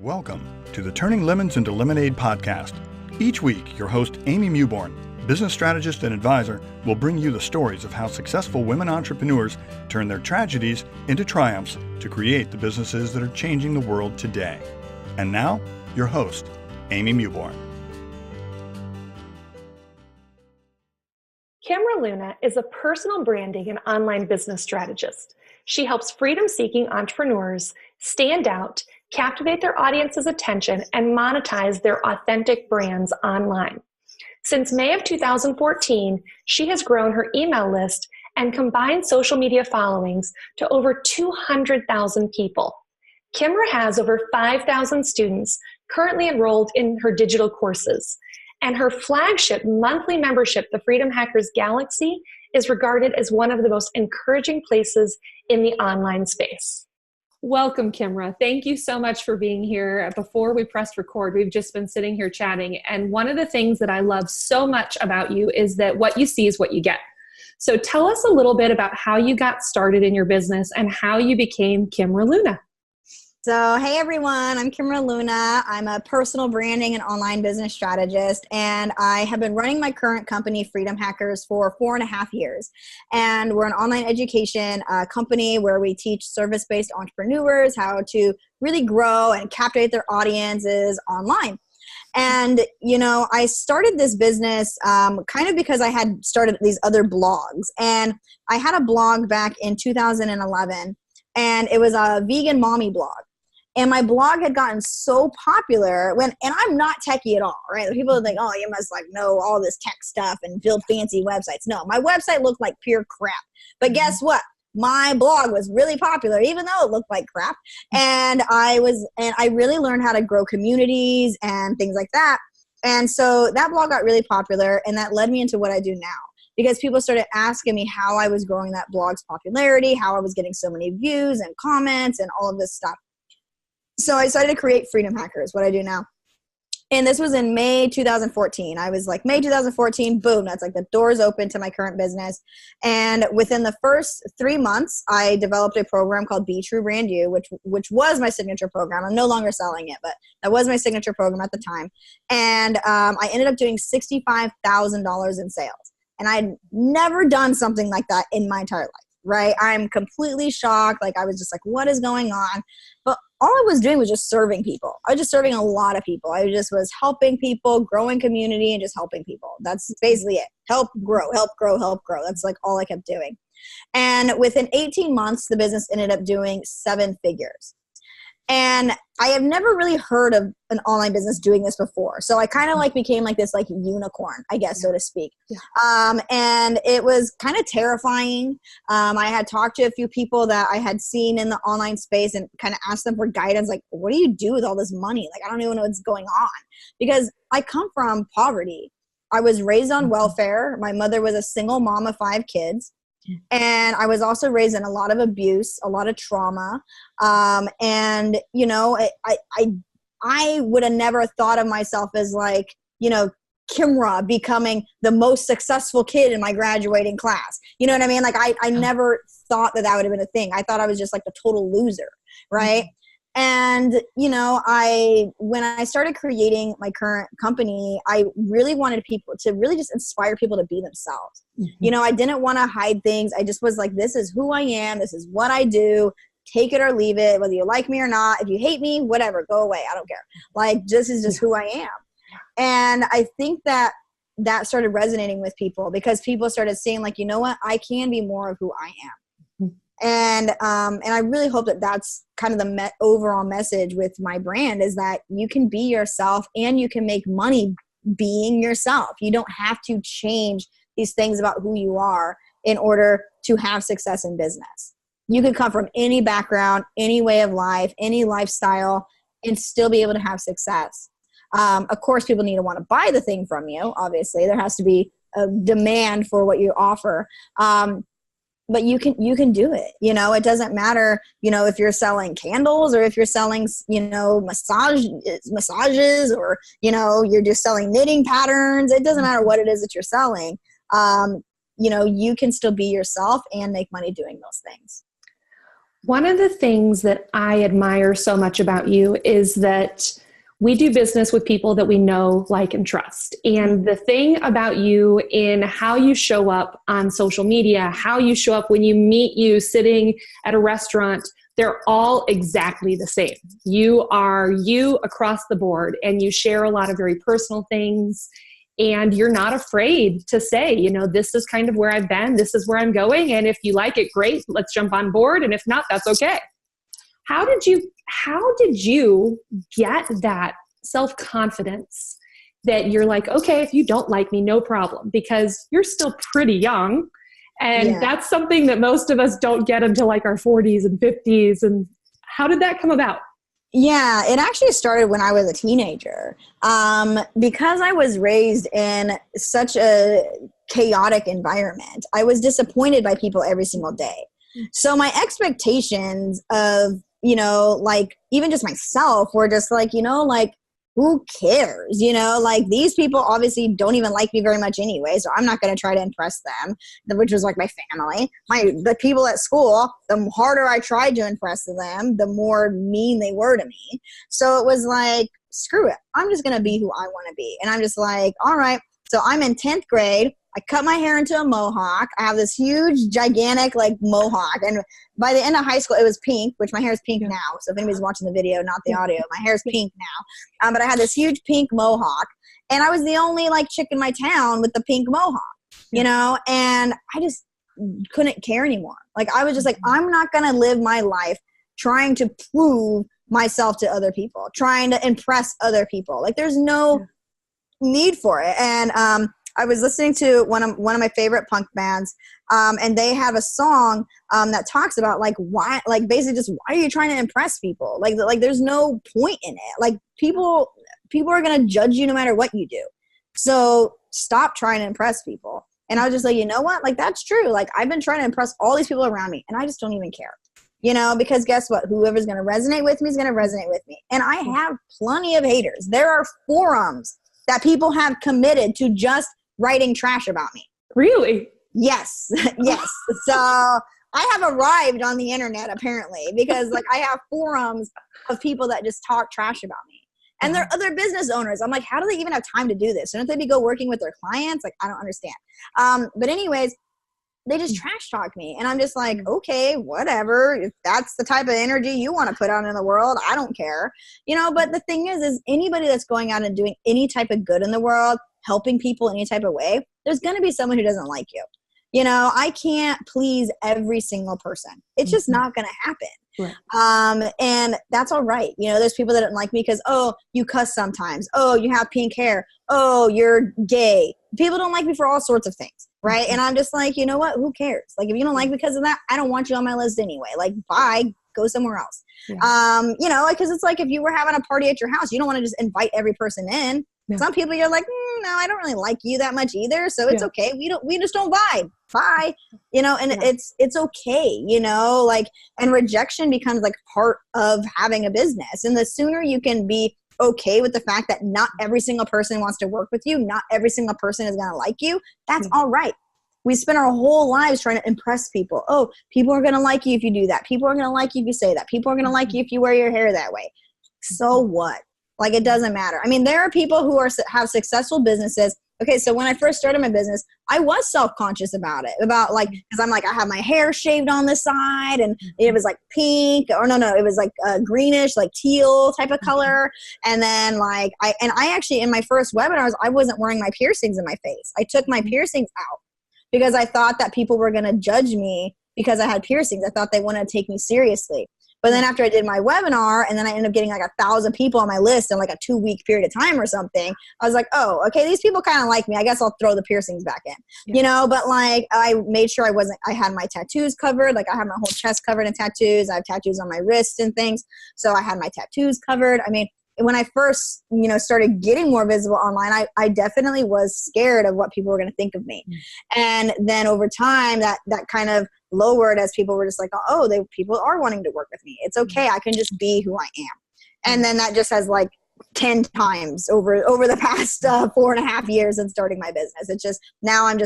Welcome to the Turning Lemons into Lemonade podcast. Each week, your host, Amy Mewborn, business strategist and advisor, will bring you the stories of how successful women entrepreneurs turn their tragedies into triumphs to create the businesses that are changing the world today. And now, your host, Amy Mewborn. Kimra Luna is a personal branding and online business strategist. She helps freedom-seeking entrepreneurs stand out, captivate their audience's attention, and monetize their authentic brands online. Since May of 2014, she has grown her email list and combined social media followings to over 200,000 people. Kimra has over 5,000 students currently enrolled in her digital courses, and her flagship monthly membership, the Freedom Hackers Galaxy, is regarded as one of the most encouraging places in the online space. Welcome, Kimra. Thank you so much for being here. Before we pressed record, we've just been sitting here chatting. And one of the things that I love so much about you is that what you see is what you get. So tell us a little bit about how you got started in your business and how you became Kimra Luna. So, hey everyone, I'm Kimra Luna. I'm a personal branding and online business strategist, and I have been running my current company, Freedom Hackers, for 4.5 years. And we're an online education company where we teach service-based entrepreneurs how to really grow and captivate their audiences online. And, you know, I started this business kind of because I had started these other blogs. And I had a blog back in 2011, and it was a vegan mommy blog. And my blog had gotten so popular and I'm not techie at all, right? People think, oh, you must like know all this tech stuff and build fancy websites. No, my website looked like pure crap. But guess what? My blog was really popular, even though it looked like crap. And I really learned how to grow communities and things like that. And so that blog got really popular, and that led me into what I do now. Because people started asking me how I was growing that blog's popularity, how I was getting so many views and comments and all of this stuff. So I decided to create Freedom Hackers, what I do now. And this was in May 2014. I was like, May 2014, boom, that's like the doors open to my current business. And within the first 3 months, I developed a program called Be True Brand You, which was my signature program. I'm no longer selling it, but that was my signature program at the time. And I ended up doing $65,000 in sales. And I'd never done something like that in my entire life, right? I'm completely shocked. Like, I was just like, what is going on? But all I was doing was just serving people. I was just serving a lot of people. I just was helping people, growing community, and just helping people. That's basically it. Help grow, help grow, help grow. That's like all I kept doing. And within 18 months, the business ended up doing 7 figures. And I have never really heard of an online business doing this before. So I kind of like became like this like unicorn, I guess, so to speak. Yeah. And it was kind of terrifying. I had talked to a few people that I had seen in the online space and kind of asked them for guidance. Like, what do you do with all this money? Like, I don't even know what's going on, because I come from poverty. I was raised on welfare. My mother was a single mom of 5 kids. And I was also raised in a lot of abuse, a lot of trauma. And, you know, I would have never thought of myself as like, you know, Kimra becoming the most successful kid in my graduating class. You know what I mean? Like, I never thought that would have been a thing. I thought I was just like the total loser, right? Mm-hmm. And, you know, when I started creating my current company, I really wanted people to really just inspire people to be themselves. Mm-hmm. You know, I didn't want to hide things. I just was like, this is who I am. This is what I do. Take it or leave it, whether you like me or not. If you hate me, whatever, go away. I don't care. Like, this is just who I am. And I think that started resonating with people, because people started saying like, you know what, I can be more of who I am. And I really hope that that's kind of the overall message with my brand, is that you can be yourself and you can make money being yourself. You don't have to change these things about who you are in order to have success in business. You could come from any background, any way of life, any lifestyle, and still be able to have success. Of course, people need to want to buy the thing from you. Obviously, there has to be a demand for what you offer. But you can do it. You know, it doesn't matter, you know, if you're selling candles or if you're selling, you know, massages, or, you know, you're just selling knitting patterns. It doesn't matter what it is that you're selling. You know, you can still be yourself and make money doing those things. One of the things that I admire so much about you is that we do business with people that we know, like, and trust. And the thing about you in how you show up on social media, how you show up when you meet you sitting at a restaurant, they're all exactly the same. You are you across the board, and you share a lot of very personal things. And you're not afraid to say, you know, this is kind of where I've been, this is where I'm going. And if you like it, great, let's jump on board. And if not, that's okay. How did you get that self-confidence that you're like, okay, if you don't like me, no problem, because you're still pretty young. And that's something that most of us don't get until like our 40s and 50s. And how did that come about? Yeah, it actually started when I was a teenager. Because I was raised in such a chaotic environment, I was disappointed by people every single day. So my expectations of, you know, like even just myself were just like, you know, like, who cares? You know, like these people obviously don't even like me very much anyway, so I'm not going to try to impress them, which was like my family. The people at school, the harder I tried to impress them, the more mean they were to me. So it was like, screw it. I'm just going to be who I want to be. And I'm just like, all right. So I'm in 10th grade. I cut my hair into a mohawk. I have this huge, gigantic, like, mohawk. And by the end of high school, it was pink, which my hair is pink now. So if anybody's watching the video, not the audio, my hair is pink now. But I had this huge pink mohawk. And I was the only, like, chick in my town with the pink mohawk, you know? And I just couldn't care anymore. Like, I was just like, I'm not going to live my life trying to prove myself to other people, trying to impress other people. Like, there's no need for it. And I was listening to one of my favorite punk bands, and they have a song that talks about like why, like basically just why are you trying to impress people? Like there's no point in it. Like people are gonna judge you no matter what you do. So stop trying to impress people. And I was just like, you know what? Like that's true. Like I've been trying to impress all these people around me, and I just don't even care. You know, because guess what? Whoever's gonna resonate with me is gonna resonate with me. And I have plenty of haters. There are forums that people have committed to just writing trash about me. Really? Yes. Yes. So I have arrived on the internet apparently, because like I have forums of people that just talk trash about me. And they're other business owners. I'm like, how do they even have time to do this? Shouldn't they be working with their clients? Like, I don't understand. But anyways, they just trash talk me. And I'm just like, okay, whatever. If that's the type of energy you want to put out in the world, I don't care. You know, but the thing is anybody that's going out and doing any type of good in the world, helping people any type of way, there's going to be someone who doesn't like you. You know, I can't please every single person. It's just not going to happen. Right. And that's all right. You know, there's people that don't like me because, oh, you cuss sometimes. Oh, you have pink hair. Oh, you're gay. People don't like me for all sorts of things. Right. And I'm just like, you know what? Who cares? Like, if you don't like me because of that, I don't want you on my list anyway. Like, bye, go somewhere else. Yeah. You know, because it's like if you were having a party at your house, you don't want to just invite every person in. Yeah. Some people you're like, no, I don't really like you that much either. So it's okay. We just don't vibe. Bye. You know, and it's okay, you know, like, and rejection becomes like part of having a business. And the sooner you can be okay with the fact that not every single person wants to work with you, not every single person is going to like you, that's all right. We spend our whole lives trying to impress people. Oh, people are going to like you if you do that. People are going to like you if you say that. People are going to like you if you wear your hair that way. So what? Like, it doesn't matter. I mean, there are people who have successful businesses. Okay, so when I first started my business, I was self-conscious about it. About like, because I'm like, I have my hair shaved on the side, and it was like pink, or no, it was like greenish, like teal type of color. And then like, I actually, in my first webinars, I wasn't wearing my piercings in my face. I took my piercings out because I thought that people were going to judge me because I had piercings. I thought they wouldn't take me seriously. But then after I did my webinar, and then I ended up getting like 1,000 people on my list in like a 2-week period of time or something, I was like, oh, okay, these people kind of like me. I guess I'll throw the piercings back in, you know? But like, I made sure I had my tattoos covered. Like, I had my whole chest covered in tattoos. I have tattoos on my wrists and things. So I had my tattoos covered. I mean, when I first, you know, started getting more visible online, I definitely was scared of what people were going to think of me. And then over time, that kind of lowered as people were just like, oh, people are wanting to work with me. It's okay. I can just be who I am. And then that just has like 10 times over the past 4.5 years of starting my business. It's just, now I've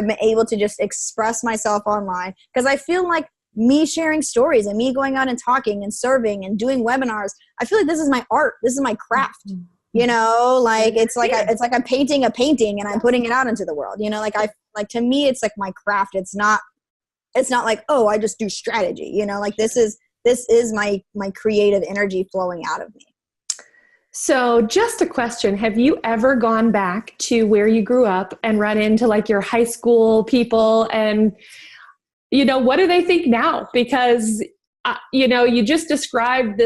been able to just express myself online, because I feel like me sharing stories and me going out and talking and serving and doing webinars. I feel like this is my art. This is my craft. You know, like it's like I'm painting a painting and I'm putting it out into the world. You know, like to me, it's like my craft. It's not like, oh, I just do strategy. You know, like this is my creative energy flowing out of me. So just a question, have you ever gone back to where you grew up and run into like your high school people and, you know, what do they think now? Because, you know, you just described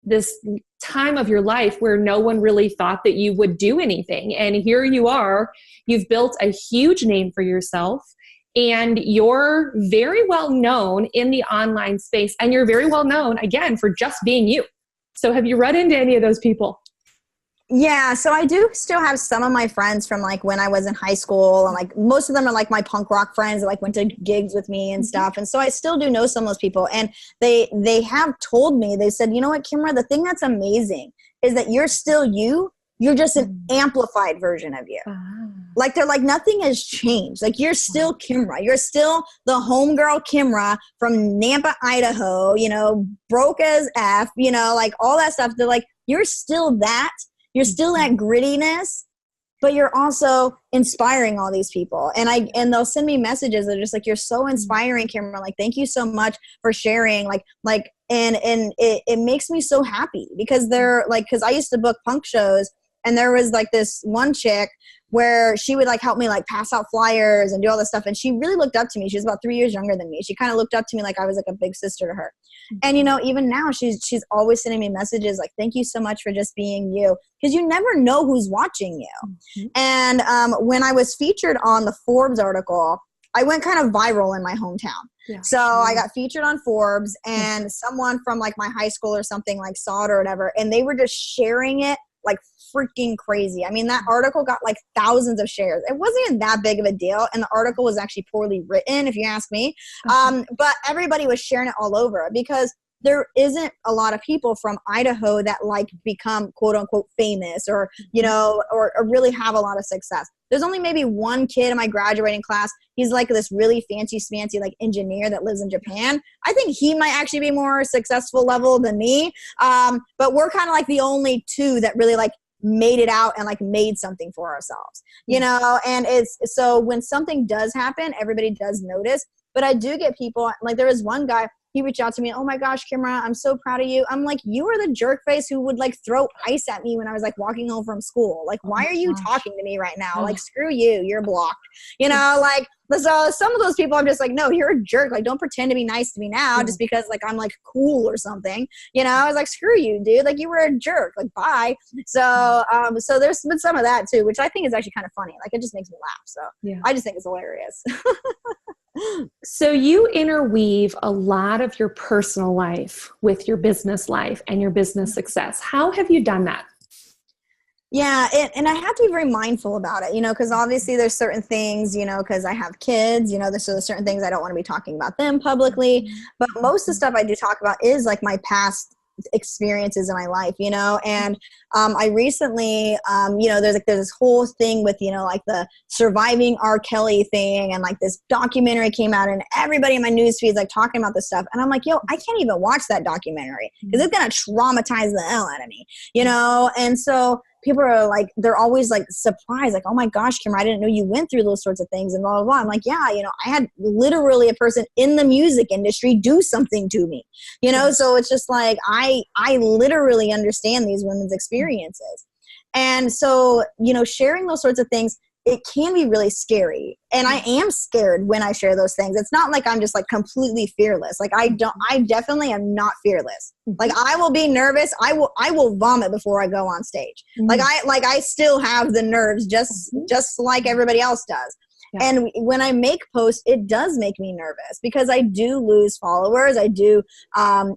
this time of your life where no one really thought that you would do anything. And here you are, you've built a huge name for yourself and you're very well known in the online space and you're very well known again for just being you. So have you run into any of those people? Yeah, so I do still have some of my friends from like when I was in high school, and like most of them are like my punk rock friends that like went to gigs with me and stuff. And so I still do know some of those people, and they have told me, they said, you know what, Kimra, the thing that's amazing is that you're still you. You're just an amplified version of you. Like they're like, nothing has changed. Like you're still Kimra. You're still the homegirl Kimra from Nampa, Idaho, you know, broke as F, you know, like all that stuff. They're like, you're still that. You're still that grittiness, but you're also inspiring all these people. And they'll send me messages that are just like, you're so inspiring, Kimra. Like, thank you so much for sharing. And it makes me so happy because they're like, cause I used to book punk shows and there was like this one chick where she would like help me like pass out flyers and do all this stuff. And she really looked up to me. She was about 3 years younger than me. She kind of looked up to me like I was like a big sister to her. And, you know, even now she's always sending me messages like, thank you so much for just being you. Because you never know who's watching you. And when I was featured on the Forbes article, I went kind of viral in my hometown. Yeah. So I got featured on Forbes and someone from like my high school or something like saw it or whatever. And they were just sharing it like freaking crazy. I mean, that article got like thousands of shares. It wasn't even that big of a deal. And the article was actually poorly written, if you ask me. But everybody was sharing it all over because there isn't a lot of people from Idaho that like become quote unquote famous or, you know, or really have a lot of success. There's only maybe one kid in my graduating class. He's like this really fancy smancy like engineer that lives in Japan. I think he might actually be more successful level than me. But we're kind of like the only two that really like made it out and like made something for ourselves, you know? And it's, so when something does happen, everybody does notice, but I do get people like, there was one guy, he reached out to me, oh my gosh, Kimra, I'm so proud of you. I'm like, you were the jerk face who would like throw ice at me when I was like walking home from school. Like, why are you talking to me right now? Like, screw you, you're blocked. You know, like, so some of those people I'm just like, no, you're a jerk. Like, don't pretend to be nice to me now just because like I'm like cool or something. You know, I was like, screw you, dude. Like, you were a jerk. Like, bye. So, so there's been some of that too, which I think is actually kind of funny. Like, it just makes me laugh. So I just think it's hilarious. So you interweave a lot of your personal life with your business life and your business success. How have you done that? Yeah, and I have to be very mindful about it, you know, because obviously there's certain things, you know, because I have kids, you know, there's certain things I don't want to be talking about them publicly. But most of the stuff I do talk about is like my past experiences in my life, you know. And I recently, you know, there's this whole thing with, you know, like the surviving R. Kelly thing, and like this documentary came out, and everybody in my newsfeed is like talking about this stuff, and I'm like, yo, I can't even watch that documentary because it's gonna traumatize the hell out of me, you know. And so people are like, they're always like surprised, like, oh my gosh, Kimra, I didn't know you went through those sorts of things and blah, blah, blah. I'm like, yeah, you know, I had literally a person in the music industry do something to me, you know? So it's just like, I literally understand these women's experiences. And so, you know, sharing those sorts of things, it can be really scary. And I am scared when I share those things. It's not like I'm just like completely fearless. Like I definitely am not fearless. Like I will be nervous. I will vomit before I go on stage. Like I still have the nerves just like everybody else does. Yeah. And when I make posts, it does make me nervous because I do lose followers. I do,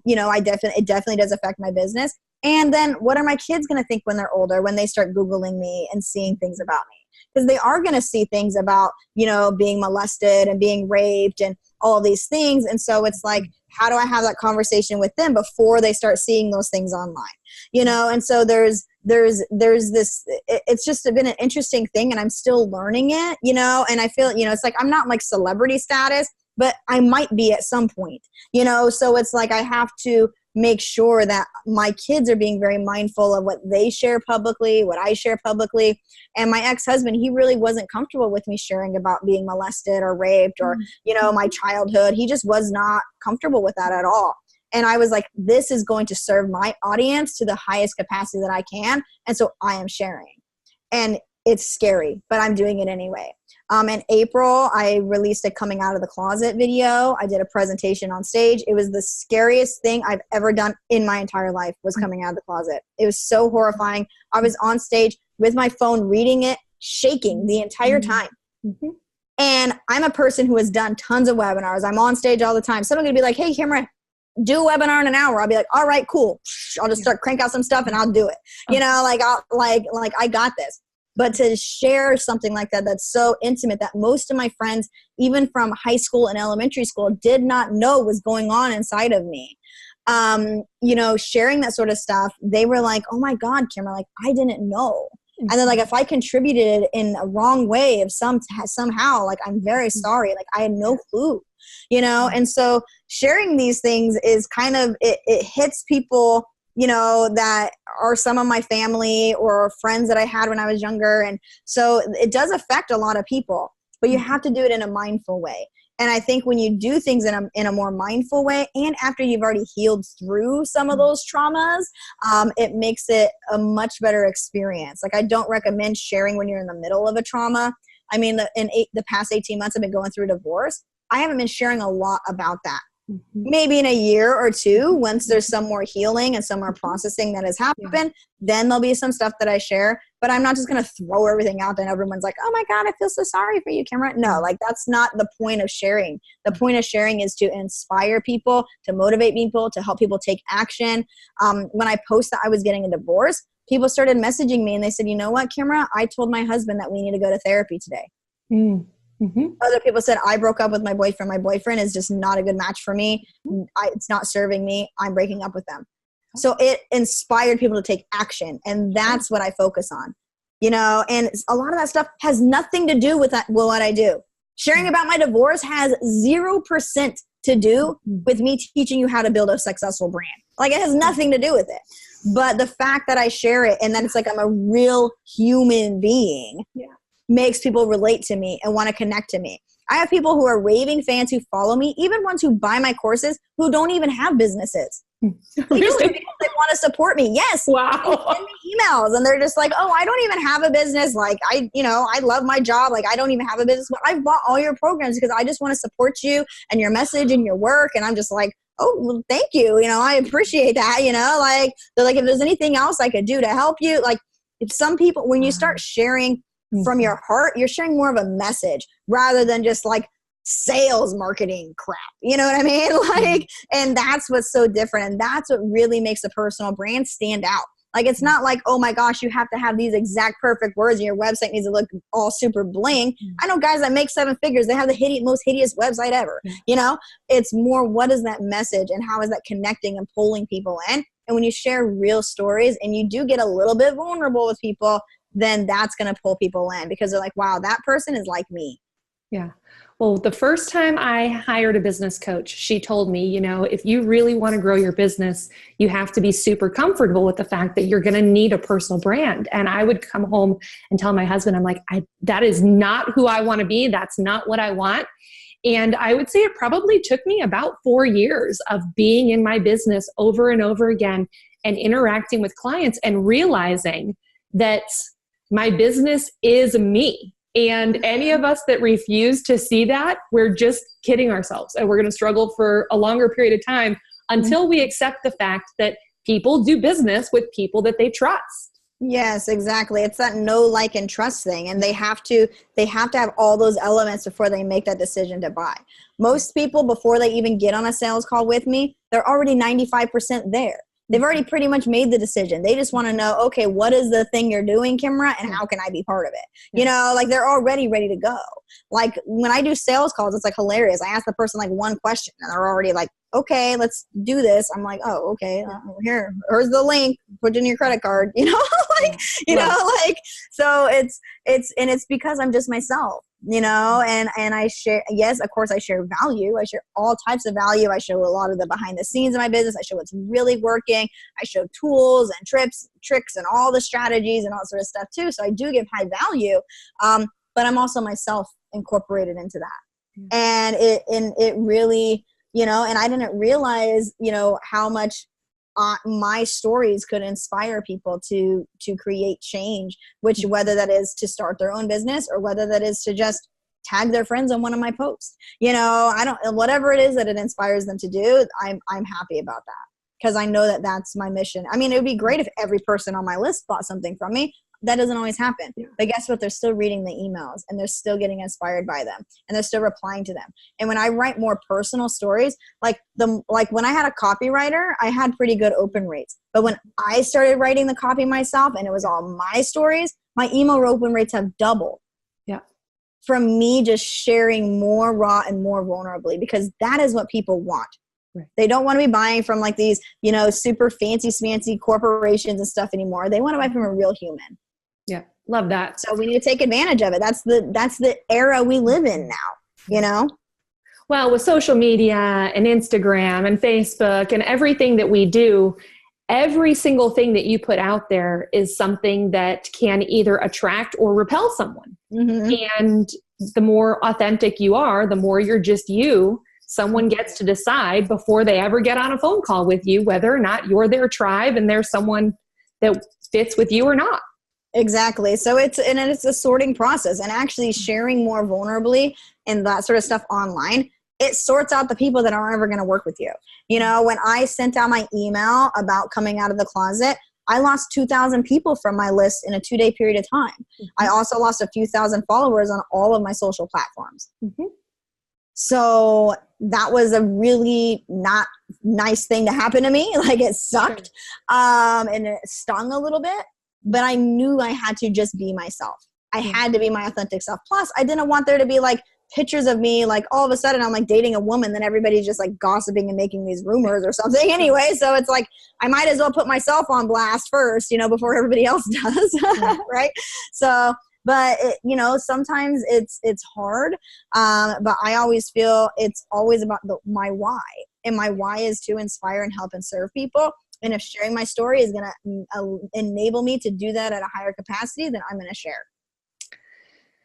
you know, it definitely does affect my business. And then what are my kids going to think when they're older, when they start Googling me and seeing things about me? Because they are going to see things about, you know, being molested and being raped and all of these things. And so it's like, how do I have that conversation with them before they start seeing those things online? You know, and so there's this, it's just been an interesting thing, and I'm still learning it, you know, and I feel, you know, it's like, I'm not like celebrity status, but I might be at some point, you know? So it's like, I have to make sure that my kids are being very mindful of what they share publicly, what I share publicly. And my ex-husband, he really wasn't comfortable with me sharing about being molested or raped or, you know, my childhood. He just was not comfortable with that at all. And I was like, this is going to serve my audience to the highest capacity that I can. And so I am sharing. And it's scary, but I'm doing it anyway. In April, I released a coming out of the closet video. I did a presentation on stage. It was the scariest thing I've ever done in my entire life, was coming out of the closet. It was so horrifying. I was on stage with my phone reading it, shaking the entire time. Mm-hmm. And I'm a person who has done tons of webinars. I'm on stage all the time. Someone could be like, hey, Kimra, do a webinar in an hour. I'll be like, all right, cool. I'll just start crank out some stuff and I'll do it. You know, like I got this. But to share something like that, that's so intimate that most of my friends, even from high school and elementary school, did not know was going on inside of me. You know, sharing that sort of stuff, they were like, oh my God, Kimra, like, I didn't know. And then like, if I contributed in a wrong way of somehow, like, I'm very sorry. Like, I had no clue, you know? And so sharing these things is kind of, it hits people, you know, that are some of my family or friends that I had when I was younger. And so it does affect a lot of people, but you have to do it in a mindful way. And I think when you do things in a more mindful way, and after you've already healed through some of those traumas, it makes it a much better experience. Like, I don't recommend sharing when you're in the middle of a trauma. I mean, the past 18 months I've been going through a divorce. I haven't been sharing a lot about that. Maybe in a year or two, once there's some more healing and some more processing that has happened, then there'll be some stuff that I share. But I'm not just going to throw everything out there and everyone's like, oh my God, I feel so sorry for you, Kimra. No, like, that's not the point of sharing. The point of sharing is to inspire people, to motivate people, to help people take action. When I posted that I was getting a divorce, people started messaging me and they said, you know what, Kimra, I told my husband that we need to go to therapy today. Mm-hmm. Other people said, I broke up with my boyfriend. My boyfriend is just not a good match for me. It's not serving me. I'm breaking up with them. So it inspired people to take action. And that's what I focus on, you know, and a lot of that stuff has nothing to do with what I do. Sharing about my divorce has 0% to do with me teaching you how to build a successful brand. Like, it has nothing to do with it. But the fact that I share it and then it's like I'm a real human being makes people relate to me and want to connect to me. I have people who are raving fans who follow me, even ones who buy my courses, who don't even have businesses. They just do because they want to support me. Yes. Wow. They send me emails and they're just like, oh, I don't even have a business. Like, I love my job. Like, I don't even have a business, but I've bought all your programs because I just want to support you and your message and your work. And I'm just like, oh, well, thank you. You know, I appreciate that. You know, like, they're like, if there's anything else I could do to help you, like, if some people, when you start sharing from your heart, you're sharing more of a message rather than just like sales marketing crap. You know what I mean? Like, and that's what's so different. And that's what really makes a personal brand stand out. Like, it's not like, oh my gosh, you have to have these exact perfect words and your website needs to look all super bling. I know guys that make 7 figures. They have the most hideous website ever. You know, it's more, what is that message and how is that connecting and pulling people in? And when you share real stories and you do get a little bit vulnerable with people, then that's going to pull people in because they're like, wow, that person is like me. Yeah. Well, the first time I hired a business coach, she told me, you know, if you really want to grow your business, you have to be super comfortable with the fact that you're going to need a personal brand. And I would come home and tell my husband, I'm like, that is not who I want to be. That's not what I want. And I would say it probably took me about 4 years of being in my business over and over again and interacting with clients and realizing that my business is me. And any of us that refuse to see that, we're just kidding ourselves. And we're going to struggle for a longer period of time until we accept the fact that people do business with people that they trust. Yes, exactly. It's that know, like, and trust thing. And they have to have all those elements before they make that decision to buy. Most people, before they even get on a sales call with me, they're already 95% there. They've already pretty much made the decision. They just want to know, okay, what is the thing you're doing, Kimra, and how can I be part of it? You know, like, they're already ready to go. Like, when I do sales calls, it's like hilarious. I ask the person like one question and they're already like, okay, let's do this. I'm like, oh, okay, here's the link, put in your credit card, you know, like, you know, like, so it's because I'm just myself. and I share, yes, of course I share value. I share all types of value. I show a lot of the behind the scenes of my business. I show what's really working. I show tools and tricks and all the strategies and all sort of stuff too. So I do give high value. But I'm also myself incorporated into that. And it really, and I didn't realize, how much my stories could inspire people to create change, whether that is to start their own business or whether that is to just tag their friends on one of my posts. Whatever it is that it inspires them to do, I'm happy about that, because I know that that's my mission. I mean, it would be great if every person on my list bought something from me. That doesn't always happen. But guess what? They're still reading the emails and they're still getting inspired by them and they're still replying to them. And when I write more personal stories, like when I had a copywriter, I had pretty good open rates. But when I started writing the copy myself and it was all my stories, my email open rates have doubled. Yeah. From me just sharing more raw and more vulnerably, because that is what people want. Right. They don't want to be buying from like these, super fancy smancy corporations and stuff anymore. They want to buy from a real human. Yeah. Love that. So we need to take advantage of it. That's the era we live in now, Well, with social media and Instagram and Facebook and everything that we do, every single thing that you put out there is something that can either attract or repel someone. Mm-hmm. And the more authentic you are, the more you're just you, someone gets to decide before they ever get on a phone call with you, whether or not you're their tribe and there's someone that fits with you or not. Exactly. So it's a sorting process, and actually sharing more vulnerably and that sort of stuff online, it sorts out the people that aren't ever going to work with you. When I sent out my email about coming out of the closet, I lost 2,000 people from my list in a 2-day period of time. Mm-hmm. I also lost a few thousand followers on all of my social platforms. Mm-hmm. So that was a really not nice thing to happen to me. Like, it sucked. Sure. And it stung a little bit. But I knew I had to just be myself. I had to be my authentic self. Plus, I didn't want there to be like pictures of me, like all of a sudden I'm like dating a woman, then everybody's just like gossiping and making these rumors or something anyway. So it's like, I might as well put myself on blast first, before everybody else does. Right. So, but sometimes it's hard. But I always feel it's always about my why. And my why is to inspire and help and serve people. And if sharing my story is going to enable me to do that at a higher capacity, then I'm going to share.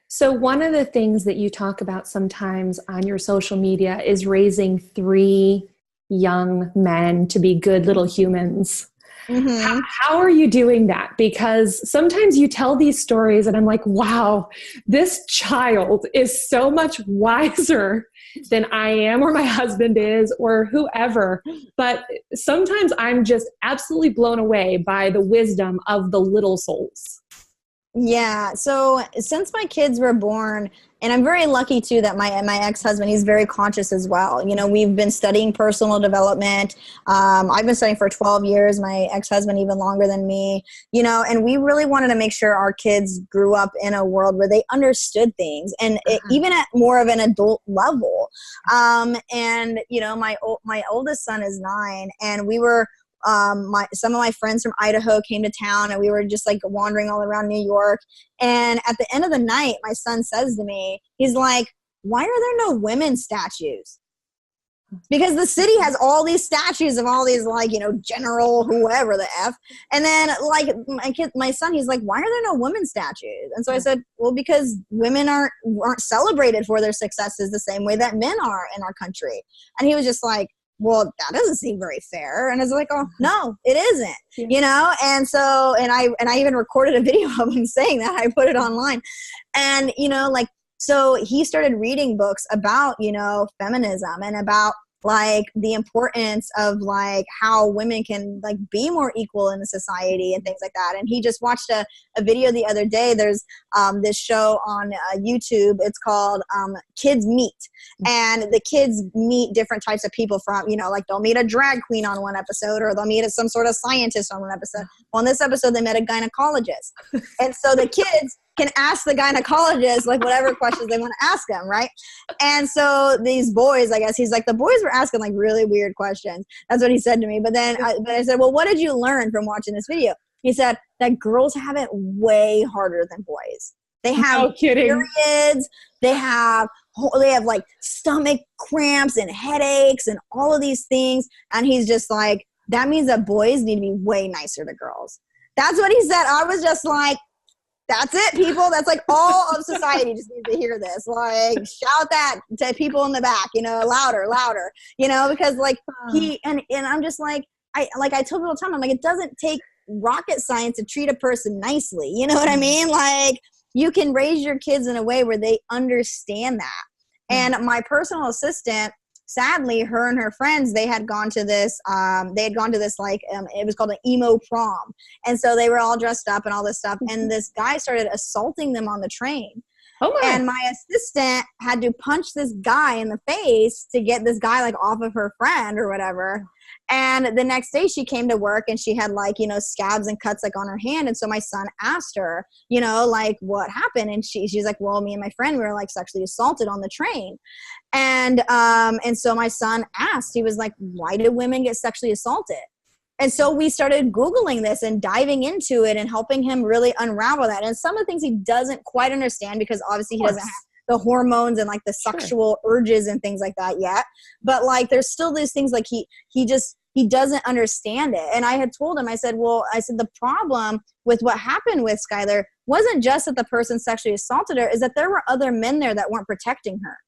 So one of the things that you talk about sometimes on your social media is raising 3 young men to be good little humans. Mm-hmm. How are you doing that? Because sometimes you tell these stories and I'm like, wow, this child is so much wiser than I am, or my husband is, or whoever. But sometimes I'm just absolutely blown away by the wisdom of the little souls. Yeah. So since my kids were born, and I'm very lucky too that my ex-husband, he's very conscious as well. We've been studying personal development. I've been studying for 12 years, my ex-husband even longer than me, and we really wanted to make sure our kids grew up in a world where they understood things, and even at more of an adult level. And my oldest son is 9, and we were, some of my friends from Idaho came to town, and we were just like wandering all around New York. And at the end of the night, my son says to me, he's like, why are there no women statues? Because the city has all these statues of all these general whoever the F. And then my son, he's like, why are there no women statues? And so I said, well, because women aren't celebrated for their successes the same way that men are in our country. And he was just like, well, that doesn't seem very fair. And I was like, oh, no, it isn't, And so, and I even recorded a video of him saying that. I put it online. And, so he started reading books about, feminism and about the importance of how women can be more equal in the society and things like that. And he just watched a video the other day. There's this show on YouTube. It's called Kids Meet. And the kids meet different types of people from, they'll meet a drag queen on one episode, or they'll meet some sort of scientist on one episode. Well, in this episode, they met a gynecologist. And so the kids can ask the gynecologist whatever questions they want to ask them, right? And so these boys, I guess he's like, the boys were asking really weird questions. That's what he said to me. But then I said, well, what did you learn from watching this video? He said that girls have it way harder than boys. They have No kidding. periods. They have like stomach cramps and headaches and all of these things. And he's just like, that means that boys need to be way nicer to girls. That's what he said. I was just like, that's it, people. That's like all of society just needs to hear this. Like, shout that to people in the back, louder, because like and I'm just like, I tell people all the time, I'm like, it doesn't take rocket science to treat a person nicely. You know what I mean? Like, you can raise your kids in a way where they understand that. And my personal assistant, sadly, her and her friends, they had gone to this it was called an emo prom. And so they were all dressed up and all this stuff. And this guy started assaulting them on the train. Oh my. And my assistant had to punch this guy in the face to get this guy like off of her friend or whatever. And the next day she came to work and she had like, scabs and cuts like on her hand. And so my son asked her, like what happened? And she's like, well, me and my friend, we were like sexually assaulted on the train. And so my son asked, he was like, why do women get sexually assaulted? And so we started Googling this and diving into it and helping him really unravel that. And some of the things he doesn't quite understand because obviously he doesn't have the hormones and like the sexual urges and things like that yet. But like, there's still these things like he doesn't understand it. And I had told him, I said, the problem with what happened with Skylar wasn't just that the person sexually assaulted her, is that there were other men there that weren't protecting her.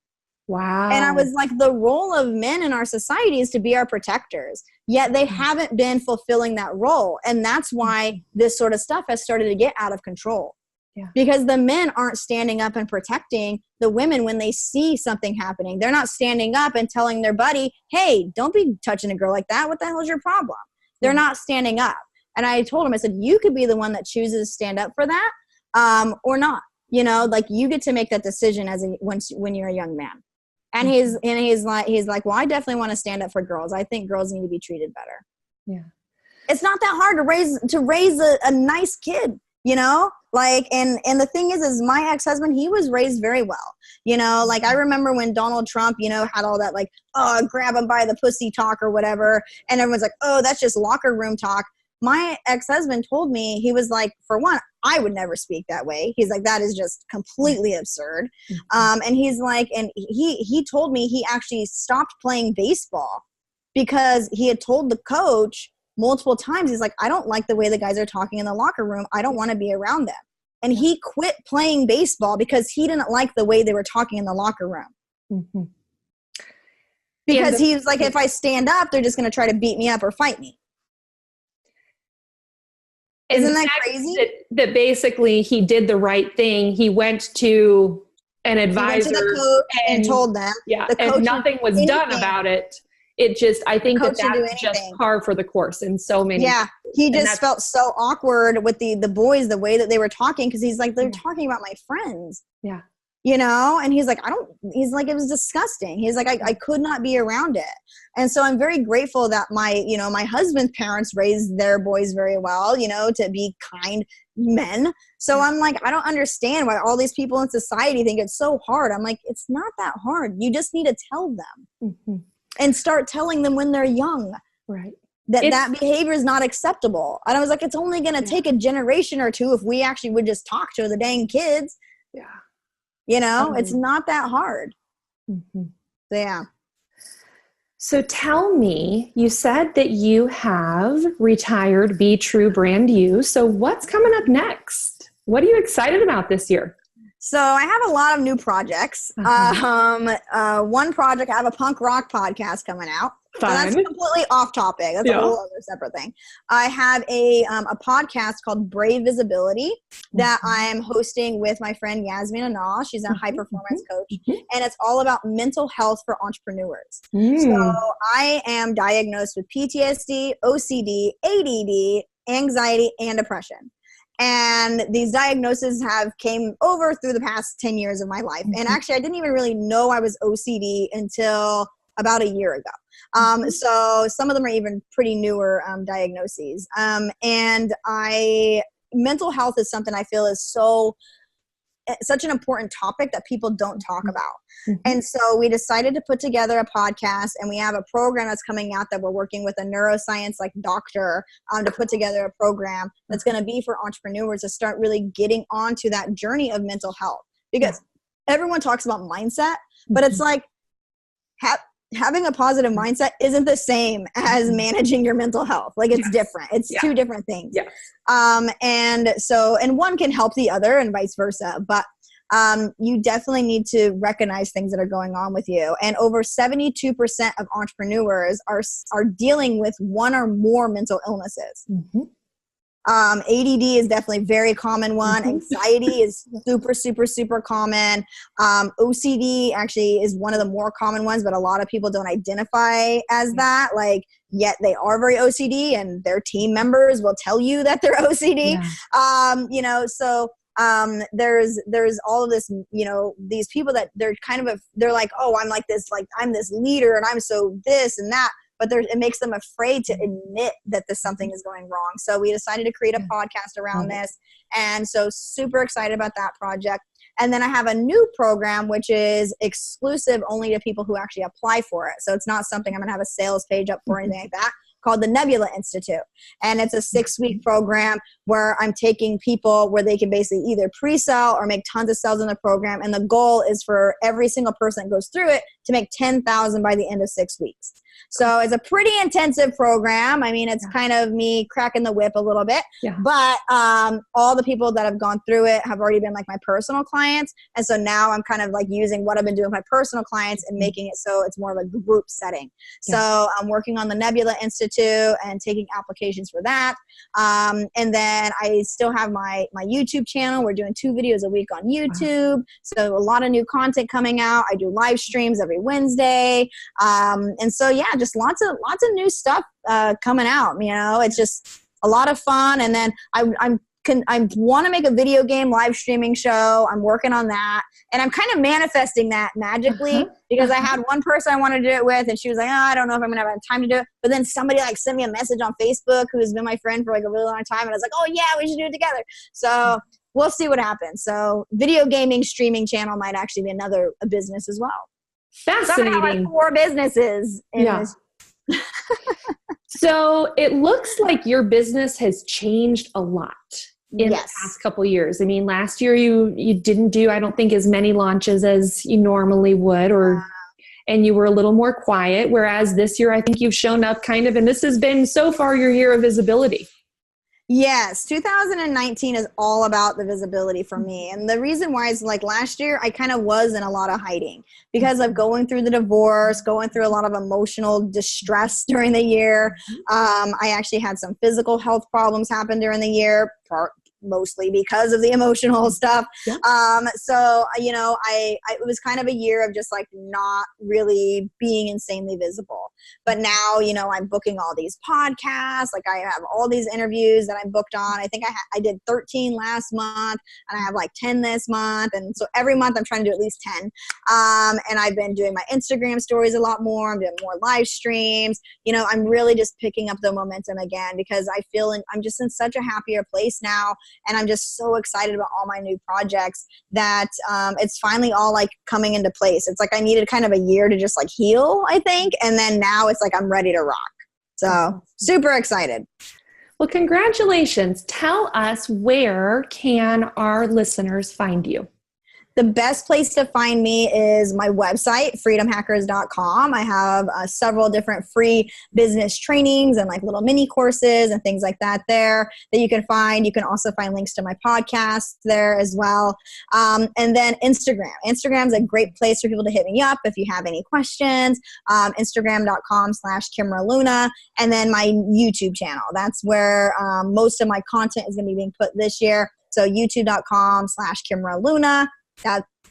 Wow. And I was like, the role of men in our society is to be our protectors, yet they haven't been fulfilling that role. And that's why this sort of stuff has started to get out of control. Yeah. Because the men aren't standing up and protecting the women when they see something happening. They're not standing up and telling their buddy, hey, don't be touching a girl like that. What the hell is your problem? They're not standing up. And I told him, I said, you could be the one that chooses to stand up for that or not. Like you get to make that decision when you're a young man. And he's like, well, I definitely want to stand up for girls. I think girls need to be treated better. Yeah. It's not that hard to raise a nice kid. Like, and the thing is my ex-husband, he was raised very well, like I remember when Donald Trump, had all that like, oh, grab him by the pussy talk or whatever. And everyone's like, oh, that's just locker room talk. My ex-husband told me, he was like, for one, I would never speak that way. He's like, that is just completely absurd. And he's like, and he told me he actually stopped playing baseball because he had told the coach multiple times, he's like, I don't like the way the guys are talking in the locker room. I don't want to be around them. And he quit playing baseball because he didn't like the way they were talking in the locker room. Mm-hmm. Because he was like, if I stand up, they're just going to try to beat me up or fight me. Isn't that crazy? That basically he did the right thing. He went to an advisor. He went to the coach and told them. Yeah, and nothing was done about it. It just, I think that's just par for the course in so many. Yeah, he just felt so awkward with the boys, the way that they were talking, because he's like, they're talking about my friends. Yeah. And he's like, it was disgusting. He's like, I could not be around it. And so I'm very grateful that my husband's parents raised their boys very well, to be kind men. So I'm like, I don't understand why all these people in society think it's so hard. I'm like, it's not that hard. You just need to tell them. Mm-hmm. And start telling them when they're young, right? That behavior is not acceptable. And I was like, it's only going to take a generation or two if we actually would just talk to the dang kids. Yeah. It's not that hard. Mm-hmm. So, yeah. So tell me, you said that you have retired Be True Brand You. So what's coming up next? What are you excited about this year? So I have a lot of new projects. One project, I have a punk rock podcast coming out. Fun. So that's completely off topic. That's a whole other separate thing. I have a podcast called Brave Visibility that I'm hosting with my friend Yasmin Anal. She's a high performance coach, and it's all about mental health for entrepreneurs. So I am diagnosed with PTSD, OCD, ADD, anxiety, and depression. And these diagnoses have came over through the past 10 years of my life. And actually, I didn't even really know I was OCD until about a year ago. So some of them are even pretty newer diagnoses. And mental health is something I feel is so such an important topic that people don't talk about. And so we decided to put together a podcast, and we have a program that's coming out that we're working with a neuroscience like doctor to put together a program that's going to be for entrepreneurs to start really getting onto that journey of mental health, because everyone talks about mindset, but it's like having a positive mindset isn't the same as managing your mental health. Like it's different. It's two different things. And one can help the other and vice versa. But you definitely need to recognize things that are going on with you. And over 72% of entrepreneurs are dealing with one or more mental illnesses. ADD is definitely a very common one. Anxiety is super, super, super common. OCD actually is one of the more common ones, but a lot of people don't identify as that. Like, yet they are very OCD, and their team members will tell you that they're OCD. There's all of this, these people that they're like, oh, I'm like this, like I'm this leader and I'm so this and that. But it makes them afraid to admit that something is going wrong. So we decided to create a podcast around this. And so super excited about that project. And then I have a new program, which is exclusive only to people who actually apply for it. So it's not something I'm going to have a sales page up for or anything like that, called the Nebula Institute. And it's a 6-week program where I'm taking people where they can basically either pre-sell or make tons of sales in the program. And the goal is for every single person that goes through it to make $10,000 by the end of 6 weeks. So it's a pretty intensive program. I mean, it's kind of me cracking the whip a little bit, but all the people that have gone through it have already been like my personal clients. And so now I'm kind of like using what I've been doing with my personal clients and making it so it's more of a group setting. So I'm working on the Nebula Institute and taking applications for that. And then I still have my YouTube channel. We're doing 2 videos a week on YouTube. So a lot of new content coming out. I do live streams every Wednesday. And so, just lots of new stuff coming out. It's just a lot of fun. And then I want to make a video game live streaming show. I'm working on that, and I'm kind of manifesting that magically because I had one person I wanted to do it with, and she was like, "Oh, I don't know if I'm gonna have time to do it." But then somebody like sent me a message on Facebook who's been my friend for like a really long time, and I was like, "Oh yeah, we should do it together." So we'll see what happens. So video gaming streaming channel might actually be a business as well. Fascinating. So I have like 4 businesses in this. So it looks like your business has changed a lot in the past couple of years. I mean, last year you didn't do, I don't think, as many launches as you normally would, and you were a little more quiet. Whereas this year, I think you've shown up and this has been so far your year of visibility. Yes, 2019 is all about the visibility for me. And the reason why is like last year, I kind of was in a lot of hiding because of going through the divorce, going through a lot of emotional distress during the year. I actually had some physical health problems happen during the year, mostly because of the emotional stuff. So, it was kind of a year of just like not really being insanely visible. But now, I'm booking all these podcasts. Like I have all these interviews that I'm booked on. I think I did 13 last month, and I have like 10 this month. And so every month I'm trying to do at least 10. And I've been doing my Instagram stories a lot more. I'm doing more live streams. I'm really just picking up the momentum again because I feel I'm just in such a happier place now. And I'm just so excited about all my new projects that it's finally all like coming into place. It's like I needed kind of a year to just like heal, I think. And then now it's like I'm ready to rock. So super excited. Well, congratulations. Tell us, where can our listeners find you? The best place to find me is my website, freedomhackers.com. I have several different free business trainings and like little mini courses and things like that there that you can find. You can also find links to my podcast there as well. And then Instagram. Instagram is a great place for people to hit me up if you have any questions. Instagram.com/Kimra Luna. And then my YouTube channel. That's where most of my content is going to be being put this year. So youtube.com/Kimra Luna.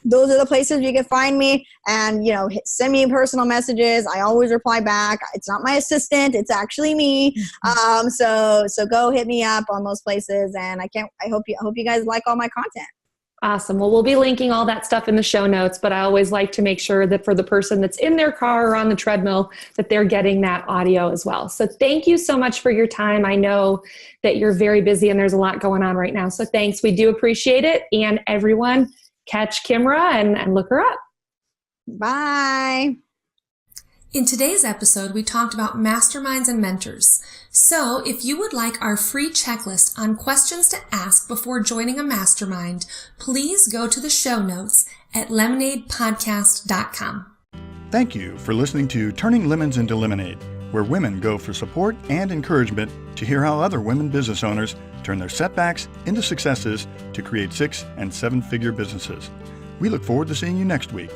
Those are the places you can find me, and send me personal messages. I always reply back. It's not my assistant, it's actually me. So go hit me up on those places, and I hope you guys like all my content. Awesome. Well, we'll be linking all that stuff in the show notes, but I always like to make sure that for the person that's in their car or on the treadmill, that they're getting that audio as well. So thank you so much for your time. I know that you're very busy and there's a lot going on right now. So thanks. We do appreciate it. And everyone, catch Kimra and look her up. Bye. In today's episode, we talked about masterminds and mentors. So if you would like our free checklist on questions to ask before joining a mastermind, please go to the show notes at lemonadepodcast.com. Thank you for listening to Turning Lemons into Lemonade, where women go for support and encouragement to hear how other women business owners turn their setbacks into successes to create 6- and 7-figure businesses. We look forward to seeing you next week.